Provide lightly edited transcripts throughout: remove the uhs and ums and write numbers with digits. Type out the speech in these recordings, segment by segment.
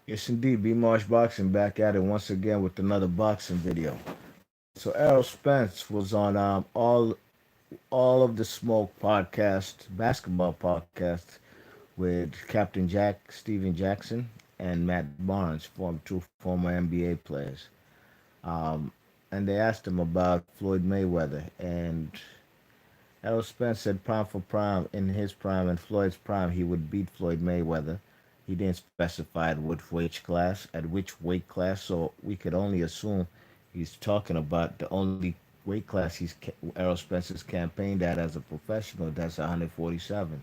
Yes, indeed. B Marsh Boxing back at it once again with another boxing video. So Errol Spence was on all of the Smoke podcast, basketball podcast with Captain Jack, Steven Jackson, and Matt Barnes, two former NBA players. Um, and they asked him about Floyd Mayweather, and Errol Spence said prime for prime, in his prime and Floyd's prime, he would beat Floyd Mayweather. He didn't specify at which weight class, so we could only assume he's talking about the only weight class Errol Spence has campaigned at as a professional. That's 147.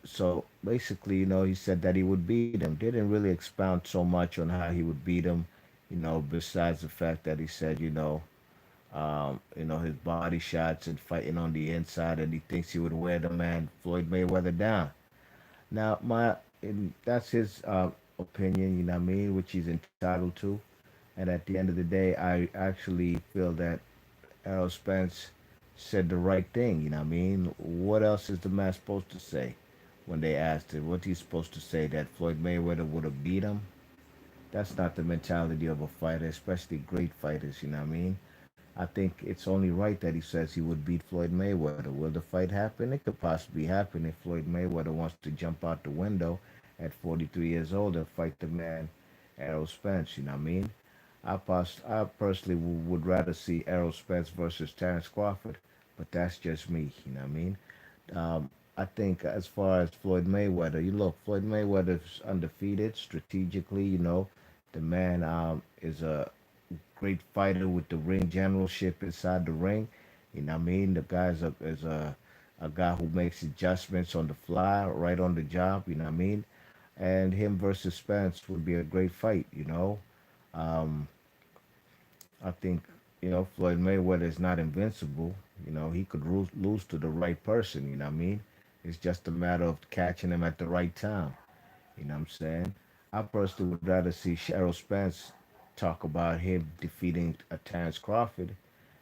So basically, he said that he would beat him. Didn't really expound so much on how he would beat him, besides the fact that he said, his body shots and fighting on the inside, and he thinks he would wear the man Floyd Mayweather down. Now, that's his opinion, you know what I mean, which he's entitled to. And at the end of the day, I actually feel that Errol Spence said the right thing, you know what I mean? What else is the man supposed to say when they asked him? What he's supposed to say, that Floyd Mayweather would have beat him? That's not the mentality of a fighter, especially great fighters, you know what I mean? I think it's only right that he says he would beat Floyd Mayweather. Will the fight happen? It could possibly happen if Floyd Mayweather wants to jump out the window at 43 years old and fight the man Errol Spence. You know what I mean? I personally would rather see Errol Spence versus Terrence Crawford, but that's just me. You know what I mean? I think as far as Floyd Mayweather, you look, Floyd Mayweather's undefeated strategically. The man is a great fighter with the ring generalship inside the ring. You know what I mean? The guy is a guy who makes adjustments on the fly, right on the job. You know what I mean? And him versus Spence would be a great fight. Um, I think Floyd Mayweather is not invincible. He could lose to the right person. You know what I mean? It's just a matter of catching him at the right time. You know what I'm saying? I personally would rather see Errol Spence talk about him defeating Terrence Crawford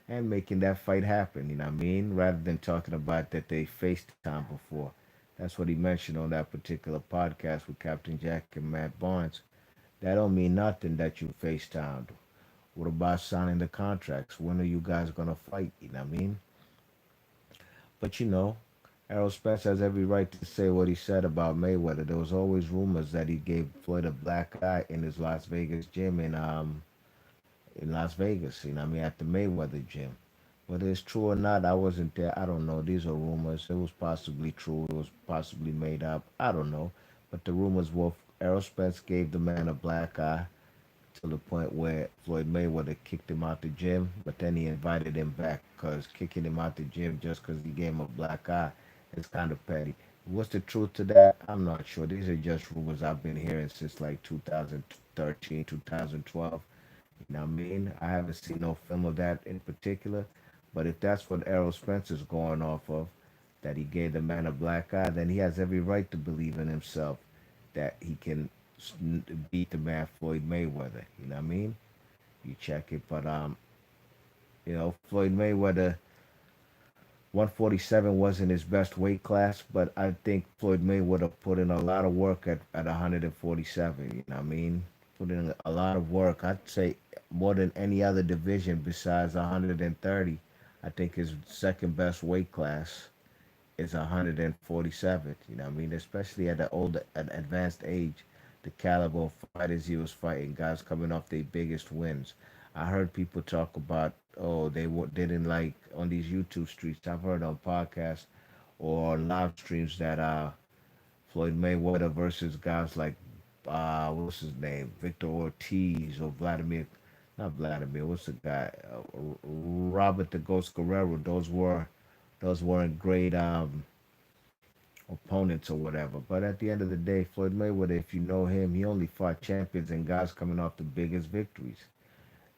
and making that fight happen. You know what I mean? Rather than talking about that they FaceTime before. That's what he mentioned on that particular podcast with Captain Jack and Matt Barnes. That don't mean nothing that you FaceTimed. What about signing the contracts? When are you guys gonna fight? You know what I mean? But Errol Spence has every right to say what he said about Mayweather. There was always rumors that he gave Floyd a black eye in his Las Vegas gym in Las Vegas. You know what I mean, at the Mayweather gym. Whether it's true or not, I wasn't there. I don't know. These are rumors. It was possibly true. It was possibly made up. I don't know. But the rumors were Errol Spence gave the man a black eye to the point where Floyd Mayweather kicked him out the gym, but then he invited him back because kicking him out the gym just because he gave him a black eye is kind of petty. What's the truth to that? I'm not sure. These are just rumors I've been hearing since like 2013, 2012. You know what I mean? I haven't seen no film of that in particular, but if that's what Errol Spence is going off of, that he gave the man a black eye, then he has every right to believe in himself that he can beat the man Floyd Mayweather. You know what I mean? You check it, but Floyd Mayweather 147 wasn't his best weight class, but I think Floyd Mayweather put in a lot of work at 147. You know what I mean? Put in a lot of work. I'd say more than any other division besides 130. I think his second best weight class is 147. You know what I mean? Especially at the older, at advanced age, the caliber of fighters he was fighting, guys coming off their biggest wins. I heard people talk about, oh, didn't like on these YouTube streets. I've heard on podcasts or live streams that Floyd Mayweather versus guys like what's his name, Victor Ortiz or not Vladimir. What's the guy? Robert the Ghost Guerrero. Those weren't great opponents or whatever. But at the end of the day, Floyd Mayweather, if you know him, he only fought champions and guys coming off the biggest victories.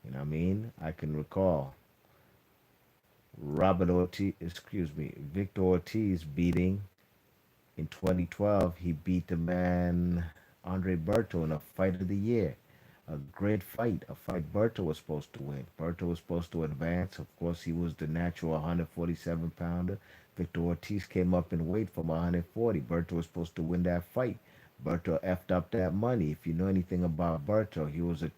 You know what I mean? I can recall Victor Ortiz beating in 2012. He beat the man Andre Berto in a fight of the year. A great fight, a fight Berto was supposed to win. Berto was supposed to advance. Of course, he was the natural 147 pounder. Victor Ortiz came up in weight from 140. Berto was supposed to win that fight, Berto effed up that money. If you know anything about Berto, he was a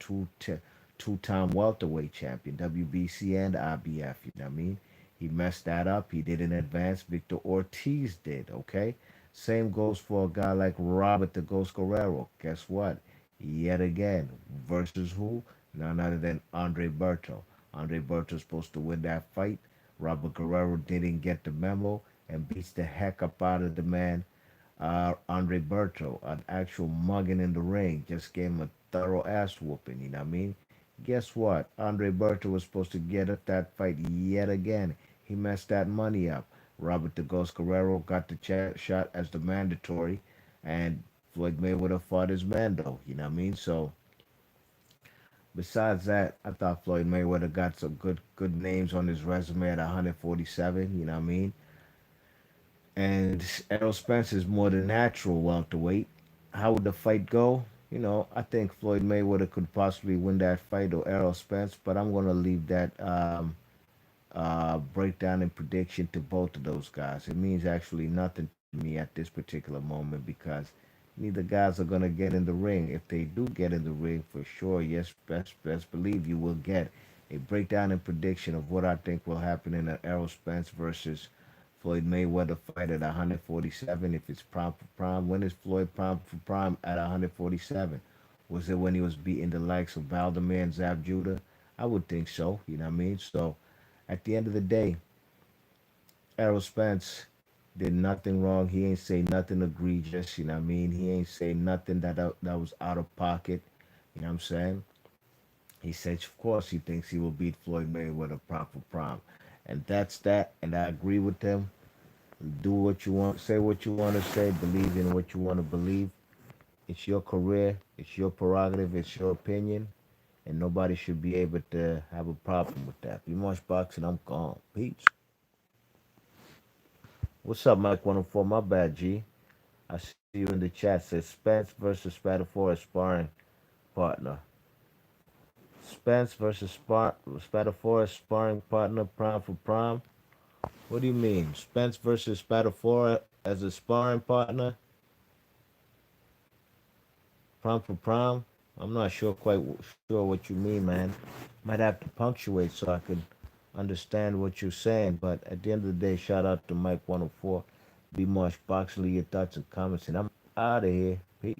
two-time welterweight champion, WBC and IBF. You know what I mean? He messed that up. He didn't advance. Victor Ortiz did. Okay. Same goes for a guy like Robert the Ghost Guerrero. Guess what? Yet again, versus who? None other than Andre Berto. Andre Berto's supposed to win that fight. Robert Guerrero didn't get the memo and beats the heck up out of the man Andre Berto, an actual mugging in the ring, just gave him a thorough ass whooping. You know what I mean? Guess what? Andre Berto was supposed to get up that fight yet again. He messed that money up. Robert the Ghost Guerrero got the shot as the mandatory, and Floyd Mayweather fought his man though. You know what I mean? So besides that, I thought Floyd Mayweather got some good names on his resume at 147. You know what I mean? And Errol Spence is more than natural welterweight. How would the fight go? You know, I think Floyd Mayweather could possibly win that fight or Errol Spence, but I'm going to leave that breakdown and prediction to both of those guys. It means actually nothing to me at this particular moment because neither guys are going to get in the ring. If they do get in the ring, for sure, yes, best believe you will get a breakdown and prediction of what I think will happen in an Errol Spence versus Floyd Mayweather fight at 147. If it's prime for prime, when is Floyd prime for prime at 147? Was it when he was beating the likes of Valdemar and Zab Judah? I would think so. You know what I mean? So at the end of the day, Errol Spence did nothing wrong. He ain't say nothing egregious. You know what I mean? He ain't say nothing that was out of pocket. You know what I'm saying? He said, of course, he thinks he will beat Floyd Mayweather prime for prime, and that's that. And I agree with him. Do what you want, say what you want to say, believe in what you want to believe. It's your career, it's your prerogative, it's your opinion, and nobody should be able to have a problem with that. Be much boxing, I'm gone. Peace. What's up, Mike 104? My bad, G. I see you in the chat. Says Spence versus Spatafor sparring partner. Spence versus Spatafor sparring partner, prime for prime. What do you mean? Spence versus Spatafor as a sparring partner, prime for prime? I'm not sure quite sure what you mean, man. Might have to punctuate so I can understand what you're saying. But at the end of the day, shout out to Mike 104. Be Marsh Boxley, your thoughts and comments, and I'm out of here. Peace.